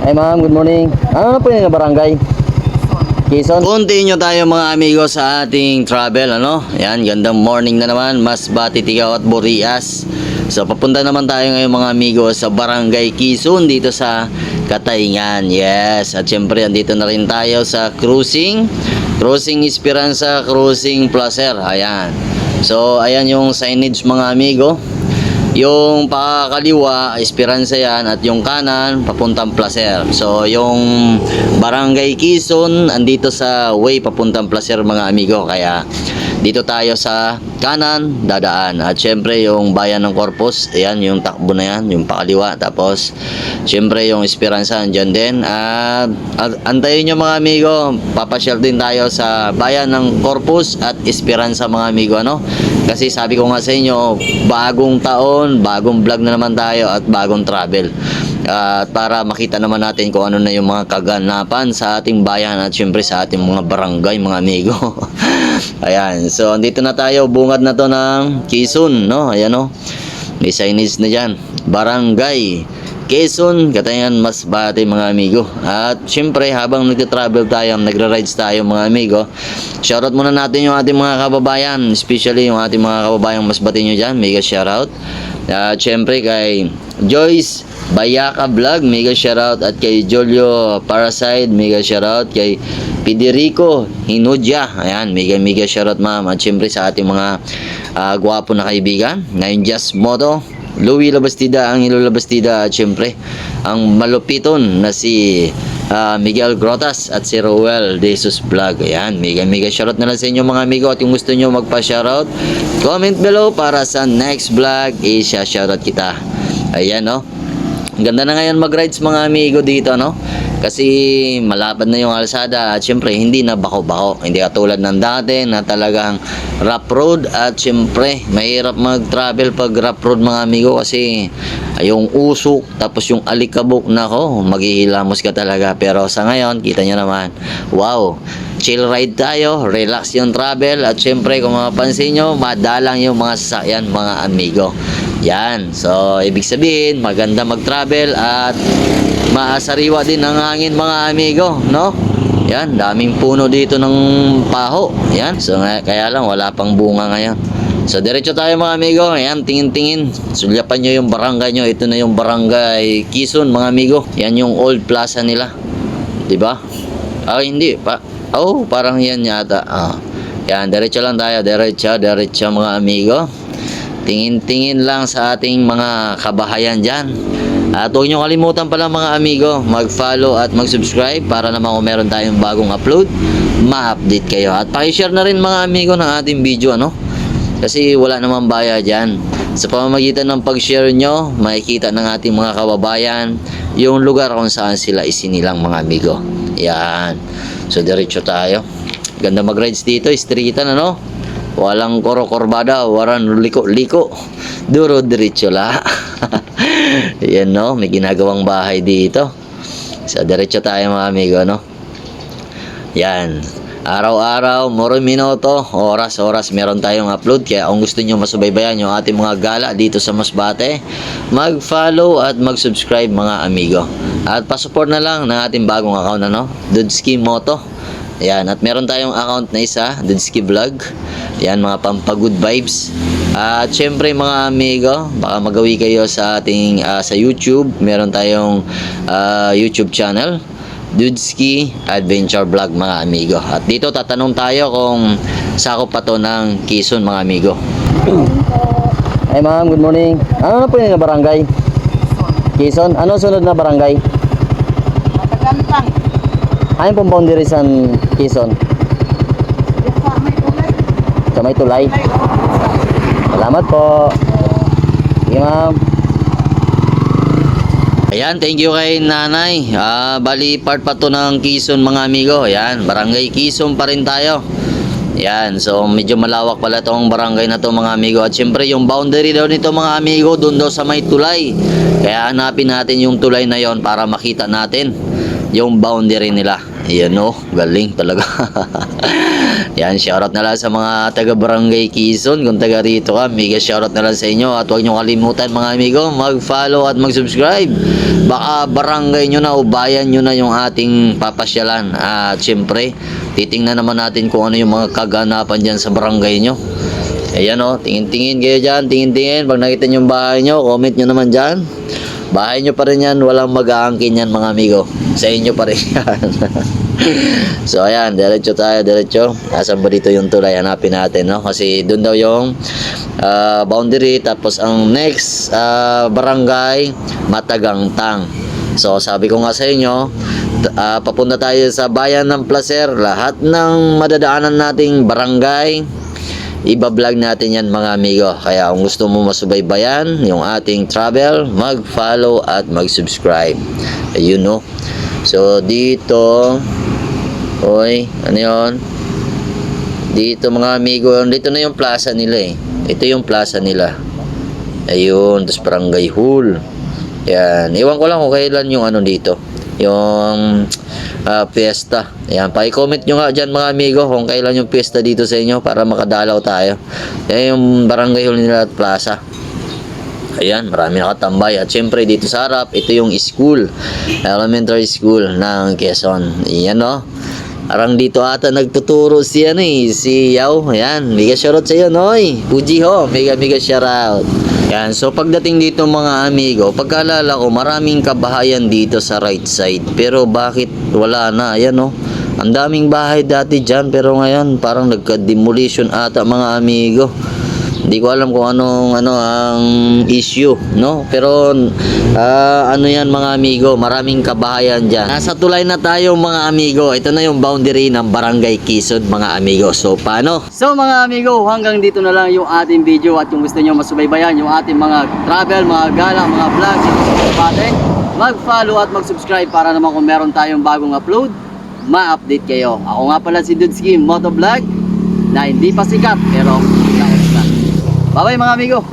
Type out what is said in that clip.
Ay ma'am, good morning. Ano na po yung barangay? Quezon. Continue tayo mga amigo sa ating travel, ano? Yan, gandang morning na naman. Masbate, Tigaw at Burias. So, papunta naman tayo ngayon mga amigo sa Barangay Quezon dito sa Katayngan. Yes, at syempre andito na rin tayo sa Cruising Esperanza, Cruising Placer. Ayan. So, ayan yung signage mga amigo. Yung pakakaliwa, Esperanza yan, at yung kanan, papuntang Placer. So, yung Barangay Quezon, andito sa way papuntang Placer mga amigo. Kaya, dito tayo sa kanan, dadaan. At syempre, yung Bayan ng Corpus, ayan, yung takbo na yan, yung pakaliwa. Tapos, syempre, yung Esperanza, andyan din. At antayin nyo mga amigo, papasyal din tayo sa Bayan ng Corpus at Esperanza mga amigo, ano? Kasi sabi ko nga sa inyo, bagong taon, bagong vlog na naman tayo at bagong travel. Para makita naman natin kung ano na yung mga kaganapan sa ating bayan at syempre sa ating mga barangay mga amigo. Ayan, so andito na tayo, bungad na to ng Quezon, no? Ayan, no? May signage na dyan, Barangay Quezon, Katayngan, Masbate mga amigo. At syempre habang nagta-travel tayo, nagra-rides tayo mga amigo, shoutout muna natin yung ating mga kababayan, especially yung ating mga kababayang Masbate nyo dyan, mega shoutout. At syempre kay Joyce Bayaka Vlog, mega shoutout. At kay Jolio Parasite, mega shoutout. Kay Federico Hinudya, ayan, mega shoutout ma'am. At syempre sa ating mga gwapo na kaibigan, ngayon Just Moto, Louie Labastida, Angelo Labastida, at syempre ang malupiton na si Miguel Grotas at si Roel De Jesus Vlog. Ayan, mega shoutout na lang sa inyo mga amigo. At yung gusto nyo magpa-shoutout, comment below para sa next vlog, shoutout kita. Ayan, no? Ang ganda na ngayon mag-rides mga amigo dito, no? Kasi malapad na yung alsada at syempre hindi na bako-bako. Hindi katulad ng dati na talagang rough road. At syempre mahirap mag-travel pag rough road mga amigo kasi yung usok tapos yung alikabok, nako, maghihilamos ka talaga. Pero sa ngayon kita nyo naman, wow, chill ride tayo, relax yung travel. At syempre kung mapapansin nyo, madalang yung mga sasakyan mga amigo. Yan, so ibig sabihin maganda mag-travel at maasariwa din ang hangin mga amigo, no? Yan, daming puno dito ng paho. Yan, so kaya lang wala pang bunga ngayon. So diretso tayo mga amigo. Yan, tingin-tingin, sulyapan nyo yung barangay nyo. Ito na yung Barangay Quezon mga amigo. Yan yung old plaza nila, diba? Hindi pa. Oh, parang yan yata. Yan, diretso lang tayo, diretso mga amigo. Tingin-tingin lang sa ating mga kabahayan dyan. At huwag nyo kalimutan pala mga amigo, mag-follow at mag-subscribe para naman kung meron tayong bagong upload, ma-update kayo. At pakishare na rin mga amigo ng ating video, ano? Kasi wala namang bayad dyan. Sa pamamagitan ng pag-share nyo, makikita ng ating mga kababayan yung lugar kung saan sila isinilang mga amigo. Yan. So diretso tayo. Ganda mag-rides dito, streetan, ano? Walang koro-korbada, walang liko-liko. Duro diretso la. Yan, no, may ginagawang bahay dito. So diretso tayo mga amigo, no. Yan. Araw-araw, moro minuto, oras-oras meron tayong upload. Kaya kung gusto nyo masubaybayan yung ating mga gala dito sa Masbate, mag-follow at mag-subscribe mga amigo. At pa-support na lang ng ating bagong account, ano, Dudski Moto. Ayan, at meron tayong account na isa, Dudski Vlog. Ayan, mga pampagood vibes. At syempre mga amigo, baka magawi kayo sa ating sa YouTube. Meron tayong YouTube channel, Dudski Adventure Vlog mga amigo. At dito tatanong tayo kung sakop pa to ng Quezon mga amigo. Ay ma'am, good morning. Ano na po yung barangay? Quezon. Ano sunod na barangay? Matagantang. Ayun pong boundary sa Quezon. Sa may tulay. Salamat po. Sige ma'am. Ayan, thank you kay nanay. Bali part pa to ng Quezon mga amigo. Ayan, Barangay Quezon pa rin tayo. Ayan, so medyo malawak pala tong barangay na to mga amigo. At syempre yung boundary daw nito mga amigo, doon daw sa may tulay. Kaya hanapin natin yung tulay na yon para makita natin yung boundary nila. Yan o, galing talaga. Yan, shoutout na lang sa mga taga Barangay Quezon. Kung taga rito ka, mega shoutout na lang sa inyo. At huwag nyo kalimutan mga amigo, mag-follow at mag-subscribe. Baka barangay nyo na o bayan nyo na yung ating papasyalan. At syempre, titingnan naman natin kung ano yung mga kaganapan dyan sa barangay nyo. Ayan o, tingin-tingin kayo dyan, tingin-tingin. Pag nakita nyo yung bahay nyo, comment nyo naman dyan. Bahay nyo pa rin yan, walang mag-aangkin yan mga amigo. Sa inyo pa rin yan. So ayan, diretso tayo, diretso. Asan ba dito yung tulay? Hanapin natin, no? Kasi doon daw yung boundary. Tapos ang next barangay, Matagangtang. So sabi ko nga sa inyo, papunta tayo sa bayan ng Placer. Lahat ng madadaanan nating barangay, iba-vlog natin yan mga amigo. Kaya kung gusto mo masubaybayan yung ating travel, mag-follow at mag-subscribe. Ayun no. So dito, oy, ano yun? Dito mga amigo, dito na yung plaza nila eh. Ito yung plaza nila. Ayun, tapos barangay hall. Yan, iwan ko lang kung kailan yung ano dito, yung fiesta. Ayan, pa-comment nyo nga dyan mga amigo kung kailan yung fiesta dito sa inyo para makadalaw tayo. Yan yung barangay hall nila at plaza. Ayan, marami nakatambay. At syempre dito sa harap, ito yung school, elementary school ng Quezon. Ayan no. Parang dito ata nagtuturo si ano eh, si Yao. Ayan, mega shoutout sa iyo noy. Fuji ho, mega shoutout. Yan, so pagdating dito mga amigo, pagkalala ko maraming kabahayan dito sa right side. Pero bakit wala na? Ayan no. Ang daming bahay dati dyan pero ngayon parang nagka-demolition ata mga amigo. Hindi ko alam kung anong ang issue, no? Pero ano yan mga amigo, maraming kabahayan dyan. Nasa tulay na tayo mga amigo. Ito na yung boundary ng Barangay Quezon mga amigo. So paano? So mga amigo, hanggang dito na lang yung ating video. At kung gusto nyo masubaybayan yung ating mga travel, mga gala, mga vlog dito sa Masbate, mag-follow at mag-subscribe para naman kung meron tayong bagong upload, ma-update kayo. Ako nga pala si Dudski Motovlog na hindi pa sikat pero bye bye mga amigo.